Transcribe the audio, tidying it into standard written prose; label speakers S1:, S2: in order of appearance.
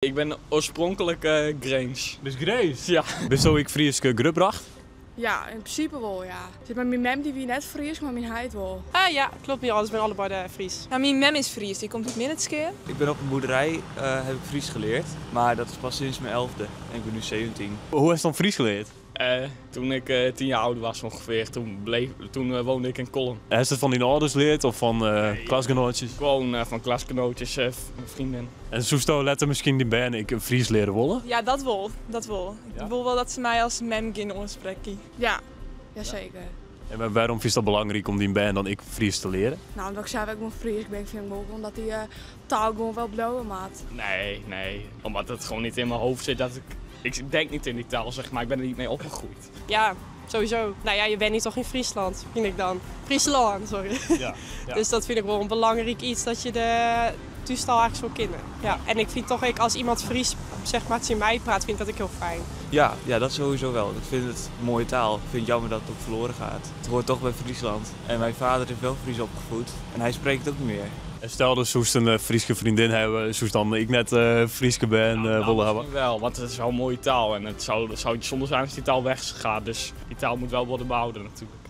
S1: Ik ben oorspronkelijk Grijns.
S2: Dus Grace?
S1: Ja.
S2: Bist du ook Fries gebracht?
S3: Ja, in principe wel, ja. Zit maar mijn mem die wie net Fries, maar mijn heid wel.
S4: Ah ja, klopt niet alles. Ik ben allebei de Fries.
S5: Nou, mijn mem is Fries, die komt uit Minneskeer.
S6: Ik ben op een boerderij, heb ik Fries geleerd. Maar dat is pas sinds mijn 11e. En ik ben nu 17.
S2: Hoe is dan Fries geleerd?
S1: Toen ik 10 jaar oud was ongeveer, toen woonde ik in Kolm.
S2: Is het van die ouders geleerd of van klasgenootjes?
S1: Gewoon van klasgenootjes, vrienden.
S2: En zo letten misschien die band ik Fries leren willen?
S5: Ja, dat wel. Dat wel.
S2: Ja?
S5: Ik wil wel dat ze mij als mem gaan aanspreken.
S3: Ja, jazeker.
S2: En waarom is dat belangrijk om die band dan ik Fries te leren?
S3: Nou, omdat ik zelf ook mijn Fries ben, vind ik wel omdat die taal gewoon wel blauwe maat.
S1: Nee. Omdat het gewoon niet in mijn hoofd zit dat ik denk niet in die taal, zeg maar. Ik ben er niet mee opgegroeid.
S4: Ja, sowieso. Nou ja, je bent niet toch in Friesland, vind ik dan. Friesland, sorry.
S2: Ja.
S4: Dus dat vind ik wel een belangrijk iets dat je de toestel eigenlijk zo kennen. Ja. En ik vind toch, als iemand Fries zeg maar tegen mij praat, vind ik dat ik heel fijn.
S6: Ja, dat sowieso wel. Ik vind het een mooie taal. Ik vind het jammer dat het ook verloren gaat. Het hoort toch bij Friesland. En mijn vader is wel Fries opgevoed. En hij spreekt het ook niet meer.
S2: En stel dus zoest een Frieske vriendin hebben, zoest dan ik net Frieske ben willen hebben.
S1: Misschien wel, want het is wel een mooie taal. En het zou zonde zijn als die taal weggaat. Dus die taal moet wel worden behouden natuurlijk.